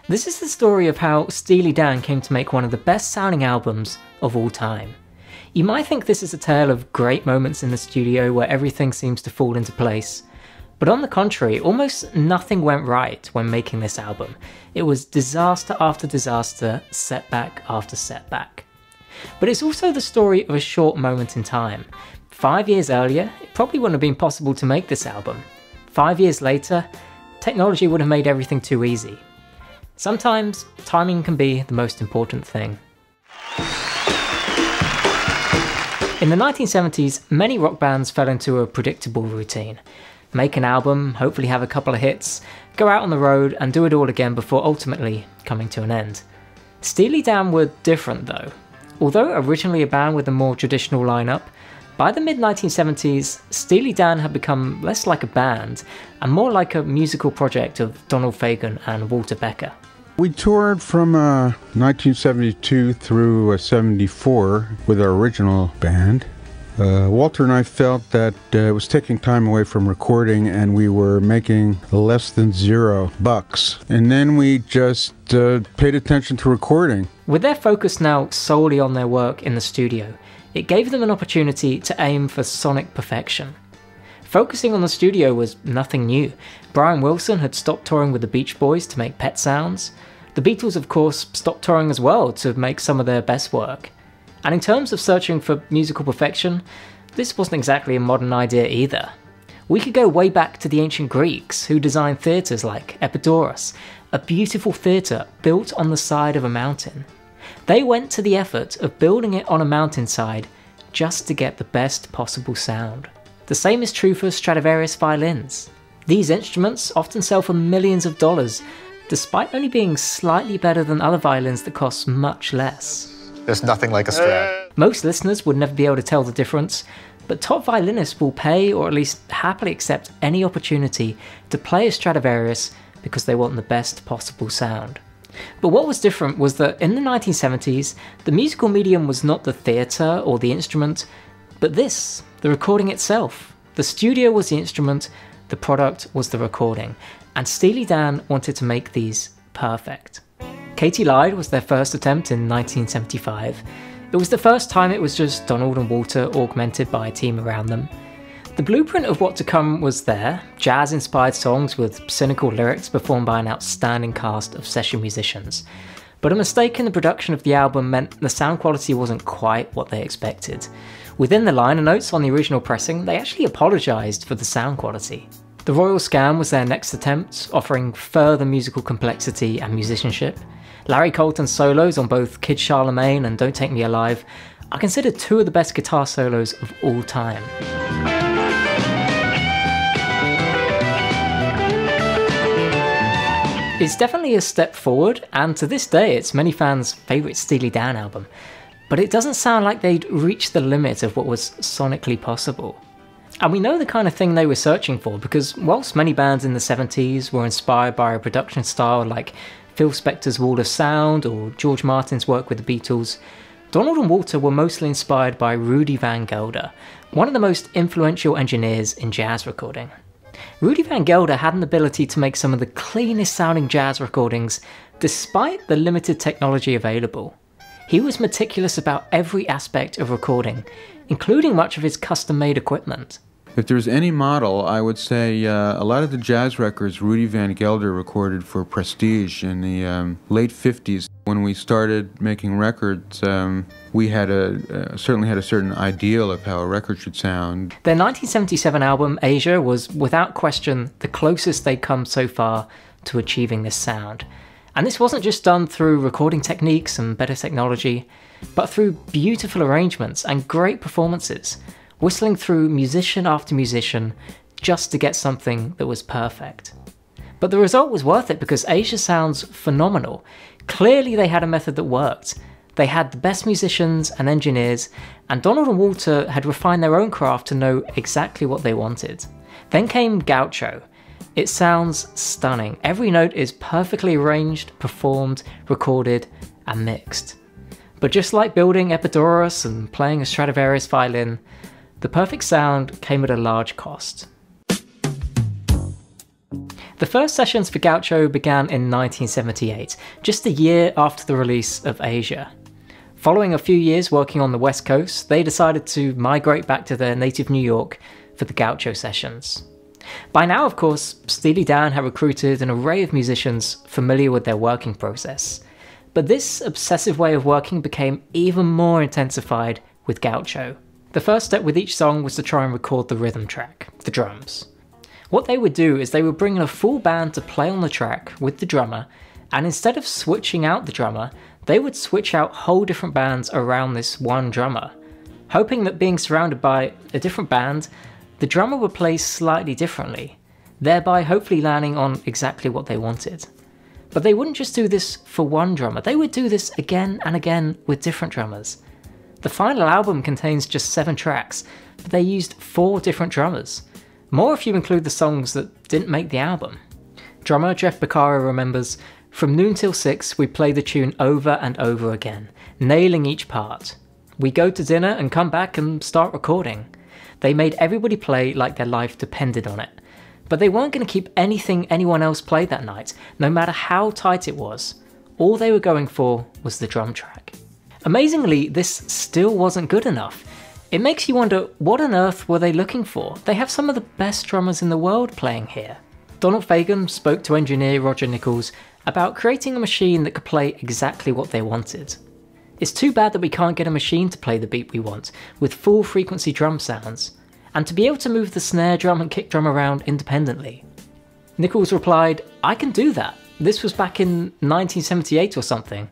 This is the story of how Steely Dan came to make one of the best sounding albums of all time. You might think this is a tale of great moments in the studio where everything seems to fall into place, but on the contrary, almost nothing went right when making this album. It was disaster after disaster, setback after setback. But it's also the story of a short moment in time. 5 years earlier, it probably wouldn't have been possible to make this album. 5 years later, technology would have made everything too easy. Sometimes, timing can be the most important thing. In the 1970s, many rock bands fell into a predictable routine. Make an album, hopefully have a couple of hits, go out on the road and do it all again before ultimately coming to an end. Steely Dan were different though. Although originally a band with a more traditional lineup, by the mid-1970s, Steely Dan had become less like a band and more like a musical project of Donald Fagen and Walter Becker. We toured from 1972 through 74 with our original band. Walter and I felt that it was taking time away from recording and we were making less than $0. And then we just paid attention to recording. With their focus now solely on their work in the studio, it gave them an opportunity to aim for sonic perfection. Focusing on the studio was nothing new. Brian Wilson had stopped touring with the Beach Boys to make Pet Sounds. The Beatles, of course, stopped touring as well to make some of their best work. And in terms of searching for musical perfection, this wasn't exactly a modern idea either. We could go way back to the ancient Greeks, who designed theatres like Epidaurus, a beautiful theatre built on the side of a mountain. They went to the effort of building it on a mountainside just to get the best possible sound. The same is true for Stradivarius violins. These instruments often sell for millions of dollars, despite only being slightly better than other violins that cost much less. There's nothing like a Strad. Most listeners would never be able to tell the difference, but top violinists will pay or at least happily accept any opportunity to play a Stradivarius because they want the best possible sound. But what was different was that in the 1970s, the musical medium was not the theatre or the instrument, but this, the recording itself. The studio was the instrument, the product was the recording, and Steely Dan wanted to make these perfect. Katie Lied was their first attempt in 1975. It was the first time it was just Donald and Walter augmented by a team around them. The blueprint of what to come was there, jazz-inspired songs with cynical lyrics performed by an outstanding cast of session musicians. But a mistake in the production of the album meant the sound quality wasn't quite what they expected. Within the liner notes on the original pressing, they actually apologised for the sound quality. The Royal Scam was their next attempt, offering further musical complexity and musicianship. Larry Colton's solos on both Kid Charlemagne and Don't Take Me Alive are considered two of the best guitar solos of all time. It's definitely a step forward, and to this day it's many fans' favourite Steely Dan album, but it doesn't sound like they'd reached the limit of what was sonically possible. And we know the kind of thing they were searching for, because whilst many bands in the 70s were inspired by a production style like Phil Spector's Wall of Sound or George Martin's work with the Beatles, Donald and Walter were mostly inspired by Rudy Van Gelder, one of the most influential engineers in jazz recording. Rudy Van Gelder had an ability to make some of the cleanest sounding jazz recordings despite the limited technology available. He was meticulous about every aspect of recording, including much of his custom-made equipment. If there's any model, I would say a lot of the jazz records Rudy Van Gelder recorded for Prestige in the late 50s. When we started making records, we had certainly had a certain ideal of how a record should sound. Their 1977 album, Asia, was without question the closest they'd come so far to achieving this sound. And this wasn't just done through recording techniques and better technology, but through beautiful arrangements and great performances, whistling through musician after musician just to get something that was perfect. But the result was worth it because Asia sounds phenomenal. Clearly they had a method that worked. They had the best musicians and engineers, and Donald and Walter had refined their own craft to know exactly what they wanted. Then came Gaucho. It sounds stunning. Every note is perfectly arranged, performed, recorded, and mixed. But just like building Epidaurus and playing a Stradivarius violin, the perfect sound came at a large cost. The first sessions for Gaucho began in 1978, just a year after the release of Asia. Following a few years working on the West Coast, they decided to migrate back to their native New York for the Gaucho sessions. By now, of course, Steely Dan had recruited an array of musicians familiar with their working process. But this obsessive way of working became even more intensified with Gaucho. The first step with each song was to try and record the rhythm track, the drums. What they would do is they would bring in a full band to play on the track with the drummer, and instead of switching out the drummer, they would switch out whole different bands around this one drummer, hoping that being surrounded by a different band, the drummer would play slightly differently, thereby hopefully landing on exactly what they wanted. But they wouldn't just do this for one drummer, they would do this again and again with different drummers. The final album contains just 7 tracks, but they used 4 different drummers. More if you include the songs that didn't make the album. Drummer Jeff Beccaro remembers, "From noon till 6 we play the tune over and over again, nailing each part. We go to dinner and come back and start recording." They made everybody play like their life depended on it. But they weren't going to keep anything anyone else played that night, no matter how tight it was. All they were going for was the drum track. Amazingly, this still wasn't good enough. It makes you wonder, what on earth were they looking for? They have some of the best drummers in the world playing here. Donald Fagen spoke to engineer Roger Nichols about creating a machine that could play exactly what they wanted. "It's too bad that we can't get a machine to play the beat we want, with full frequency drum sounds, and to be able to move the snare drum and kick drum around independently." Nichols replied, "I can do that. This was back in 1978 or something."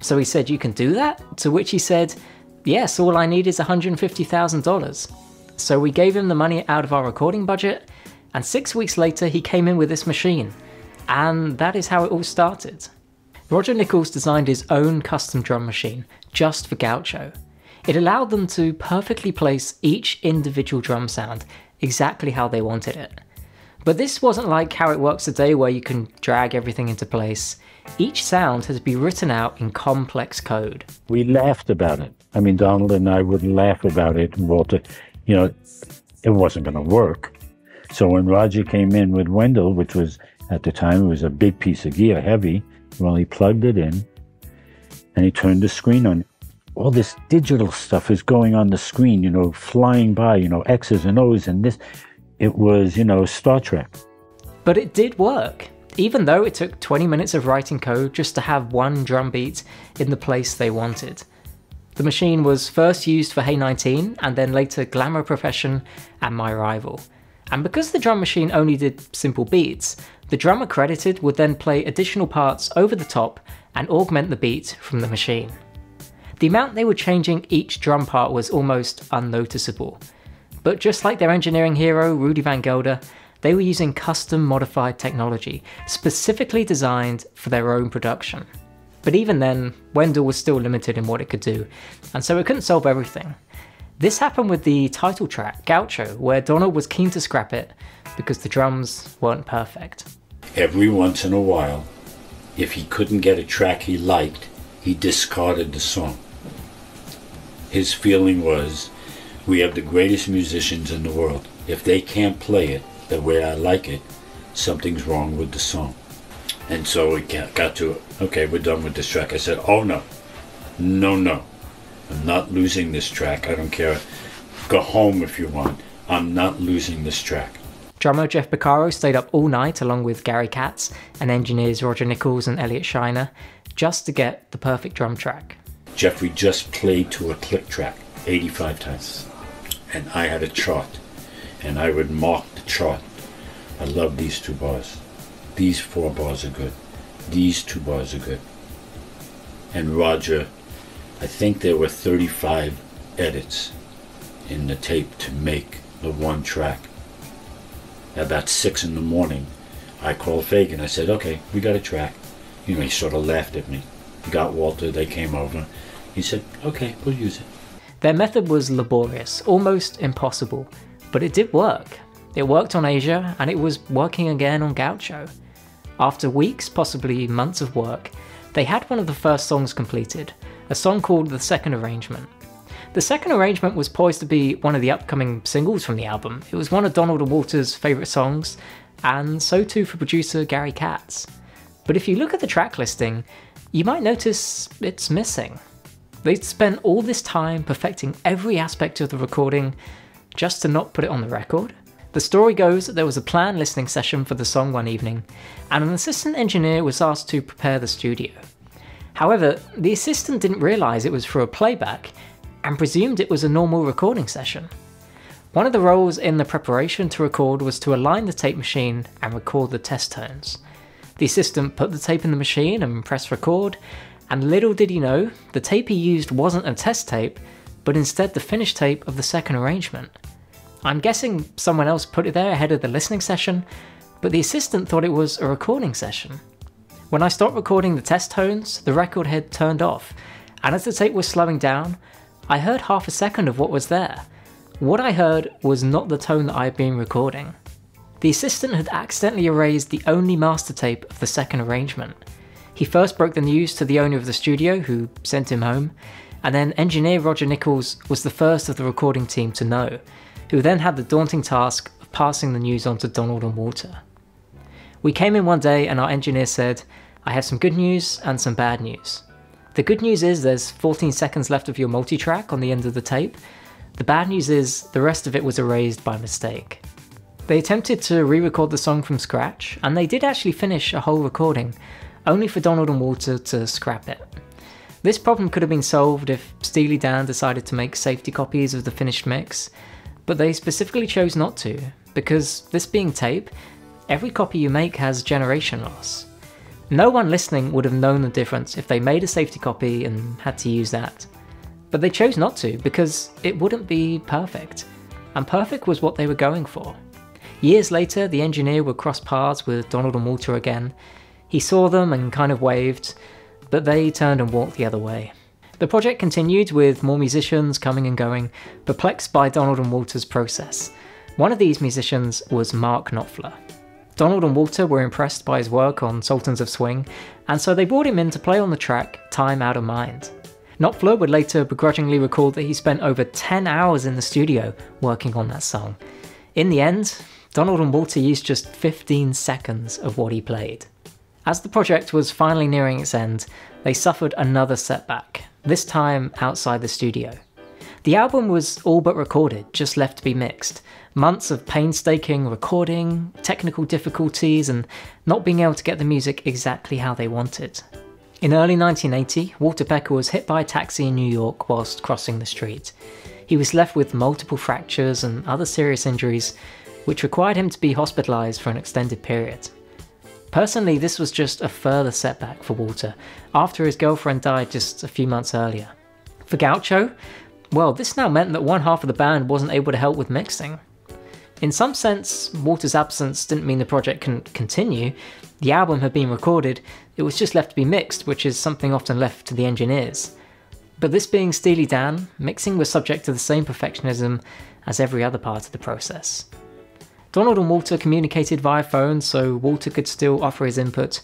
So he said, "You can do that?" To which he said, "Yes, all I need is $150,000. So we gave him the money out of our recording budget, and 6 weeks later he came in with this machine. And that is how it all started. Roger Nichols designed his own custom drum machine just for Gaucho. It allowed them to perfectly place each individual drum sound exactly how they wanted it. But this wasn't like how it works today where you can drag everything into place. Each sound has to be written out in complex code. We laughed about it. I mean, Donald and I would laugh about it, and Walter, it wasn't going to work. So when Roger came in with Wendell, which was, at the time, it was a big piece of gear, heavy, well, he plugged it in, and he turned the screen on. All this digital stuff is going on the screen, flying by, X's and O's and this. It was, Star Trek. But it did work, even though it took 20 minutes of writing code just to have one drum beat in the place they wanted. The machine was first used for Hey 19 and then later Glamour Profession and My Rival. And because the drum machine only did simple beats, the drummer credited would then play additional parts over the top and augment the beat from the machine. The amount they were changing each drum part was almost unnoticeable. But just like their engineering hero, Rudy Van Gelder, they were using custom modified technology, specifically designed for their own production. But even then, Wendell was still limited in what it could do, and so it couldn't solve everything. This happened with the title track, Gaucho, where Donald was keen to scrap it because the drums weren't perfect. Every once in a while, if he couldn't get a track he liked, he discarded the song. His feeling was, we have the greatest musicians in the world. If they can't play it the way I like it, something's wrong with the song. And so it got to, okay, we're done with this track. I said, oh no, no. I'm not losing this track. I don't care. Go home if you want. I'm not losing this track. Drummer Jeff Beccaro stayed up all night along with Gary Katz and engineers Roger Nichols and Elliot Shiner just to get the perfect drum track. Jeffrey just played to a click track 85 times. And I had a chart. And I would mark the chart. I love these 2 bars. These 4 bars are good. These 2 bars are good. And Roger, I think there were 35 edits in the tape to make the one track. At about 6 in the morning, I called Fagen. I said, okay, we got a track. He sort of laughed at me. He got Walter, they came over. He said, okay, we'll use it. Their method was laborious, almost impossible, but it did work. It worked on Asia, and it was working again on Gaucho. After weeks, possibly months of work, they had one of the first songs completed, a song called The Second Arrangement. The Second Arrangement was poised to be one of the upcoming singles from the album. It was one of Donald and Walter's favourite songs, and so too for producer Gary Katz. But if you look at the track listing, you might notice it's missing. They'd spent all this time perfecting every aspect of the recording just to not put it on the record. The story goes that there was a planned listening session for the song one evening, and an assistant engineer was asked to prepare the studio. However, the assistant didn't realise it was for a playback, and presumed it was a normal recording session. One of the roles in the preparation to record was to align the tape machine and record the test tones. The assistant put the tape in the machine and pressed record, and little did he know, the tape he used wasn't a test tape, but instead the finished tape of the second arrangement. I'm guessing someone else put it there ahead of the listening session, but the assistant thought it was a recording session. When I stopped recording the test tones, the record had turned off, and as the tape was slowing down, I heard half a second of what was there. What I heard was not the tone that I had been recording. The assistant had accidentally erased the only master tape of the second arrangement. He first broke the news to the owner of the studio, who sent him home, and then engineer Roger Nichols was the first of the recording team to know, who then had the daunting task of passing the news on to Donald and Walter. We came in one day and our engineer said, "I have some good news and some bad news. The good news is there's 14 seconds left of your multi-track on the end of the tape. The bad news is the rest of it was erased by mistake." They attempted to re-record the song from scratch, and they did actually finish a whole recording, only for Donald and Walter to scrap it. This problem could have been solved if Steely Dan decided to make safety copies of the finished mix, but they specifically chose not to, because this being tape, every copy you make has generation loss. No one listening would have known the difference if they made a safety copy and had to use that. But they chose not to because it wouldn't be perfect, and perfect was what they were going for. Years later, the engineer would cross paths with Donald and Walter again. He saw them and kind of waved, but they turned and walked the other way. The project continued with more musicians coming and going, perplexed by Donald and Walter's process. One of these musicians was Mark Knopfler. Donald and Walter were impressed by his work on Sultans of Swing, and so they brought him in to play on the track Time Out of Mind. Knopfler would later begrudgingly record that he spent over 10 hours in the studio working on that song. In the end, Donald and Walter used just 15 seconds of what he played. As the project was finally nearing its end, they suffered another setback, this time outside the studio. The album was all but recorded, just left to be mixed. Months of painstaking recording, technical difficulties, and not being able to get the music exactly how they wanted. In early 1980, Walter Becker was hit by a taxi in New York whilst crossing the street. He was left with multiple fractures and other serious injuries, which required him to be hospitalised for an extended period. Personally, this was just a further setback for Walter, after his girlfriend died just a few months earlier. For Gaucho, well, this now meant that one half of the band wasn't able to help with mixing. In some sense, Walter's absence didn't mean the project couldn't continue. The album had been recorded, it was just left to be mixed, which is something often left to the engineers. But this being Steely Dan, mixing was subject to the same perfectionism as every other part of the process. Donald and Walter communicated via phone, so Walter could still offer his input,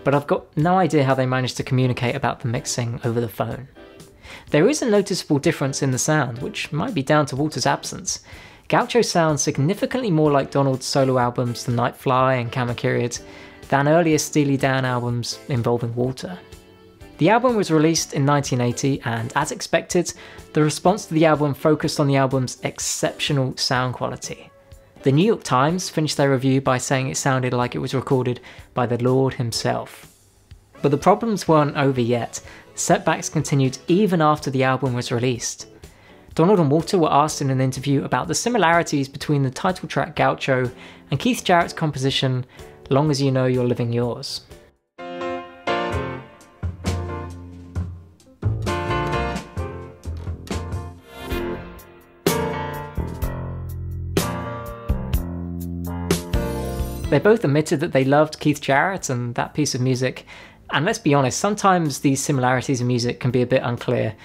but I've got no idea how they managed to communicate about the mixing over the phone. There is a noticeable difference in the sound, which might be down to Walter's absence. Gaucho sounds significantly more like Donald's solo albums The Nightfly and Kamakiriad than earlier Steely Dan albums involving Walter. The album was released in 1980, and as expected, the response to the album focused on the album's exceptional sound quality. The New York Times finished their review by saying it sounded like it was recorded by the Lord himself. But the problems weren't over yet. Setbacks continued even after the album was released. Donald and Walter were asked in an interview about the similarities between the title track Gaucho and Keith Jarrett's composition Long As You Know You're Living Yours. They both admitted that they loved Keith Jarrett and that piece of music, and let's be honest, sometimes these similarities in music can be a bit unclear,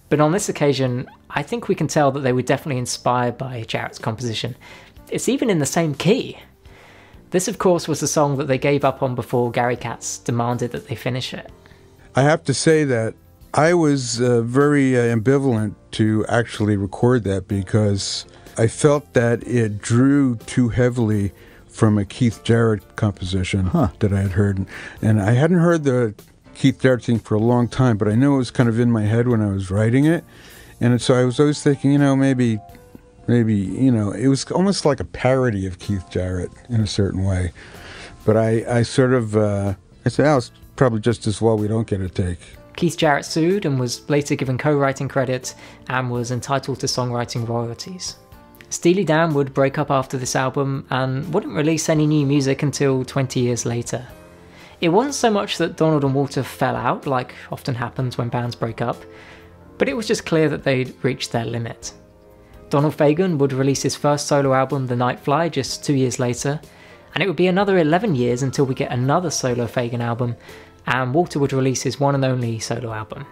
but on this occasion, I think we can tell that they were definitely inspired by Jarrett's composition. It's even in the same key. This, of course, was the song that they gave up on before Gary Katz demanded that they finish it. I have to say that I was very ambivalent to actually record that because I felt that it drew too heavily from a Keith Jarrett composition that I had heard. And I hadn't heard the Keith Jarrett thing for a long time, but I knew it was kind of in my head when I was writing it. And so I was always thinking, you know, maybe, you know, it was almost like a parody of Keith Jarrett in a certain way. But I sort of, I said, oh, it's probably just as well we don't get a take. Keith Jarrett sued and was later given co-writing credit and was entitled to songwriting royalties. Steely Dan would break up after this album and wouldn't release any new music until 20 years later. It wasn't so much that Donald and Walter fell out, like often happens when bands break up, but it was just clear that they'd reached their limit. Donald Fagen would release his first solo album, The Nightfly, just 2 years later, and it would be another 11 years until we get another solo Fagen album, and Walter would release his one and only solo album.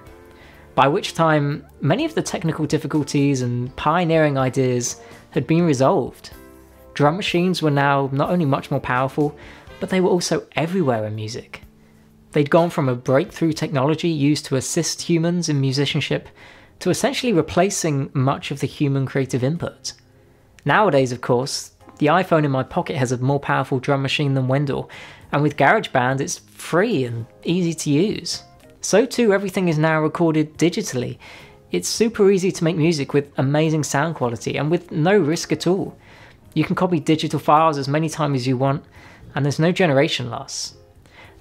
By which time, many of the technical difficulties and pioneering ideas had been resolved. Drum machines were now not only much more powerful, but they were also everywhere in music. They'd gone from a breakthrough technology used to assist humans in musicianship to essentially replacing much of the human creative input. Nowadays, of course, the iPhone in my pocket has a more powerful drum machine than Wendell, and with GarageBand it's free and easy to use. So too, everything is now recorded digitally. It's super easy to make music with amazing sound quality and with no risk at all. You can copy digital files as many times as you want, and there's no generation loss.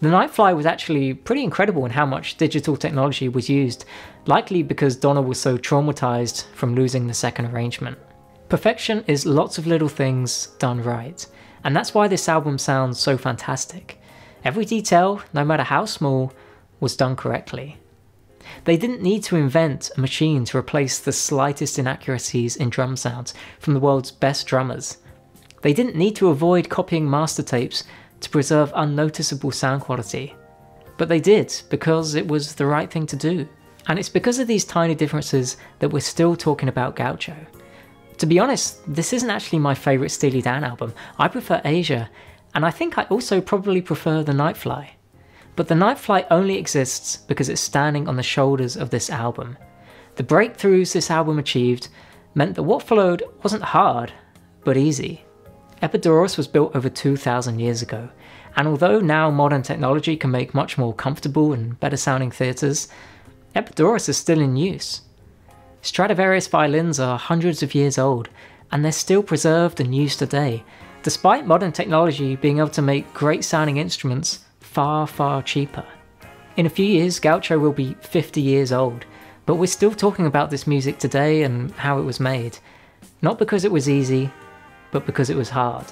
The Nightfly was actually pretty incredible in how much digital technology was used, likely because Donald was so traumatized from losing the second arrangement. Perfection is lots of little things done right, and that's why this album sounds so fantastic. Every detail, no matter how small, was done correctly. They didn't need to invent a machine to replace the slightest inaccuracies in drum sounds from the world's best drummers. They didn't need to avoid copying master tapes to preserve unnoticeable sound quality. But they did, because it was the right thing to do. And it's because of these tiny differences that we're still talking about Gaucho. To be honest, this isn't actually my favourite Steely Dan album. I prefer Asia, and I think I also probably prefer The Nightfly. But The Nightfly only exists because it's standing on the shoulders of this album. The breakthroughs this album achieved meant that what followed wasn't hard, but easy. Epidaurus was built over 2,000 years ago, and although now modern technology can make much more comfortable and better sounding theatres, Epidaurus is still in use. Stradivarius violins are hundreds of years old, and they're still preserved and used today, despite modern technology being able to make great sounding instruments far, far cheaper. In a few years, Gaucho will be 50 years old, but we're still talking about this music today and how it was made. Not because it was easy, but because it was hard.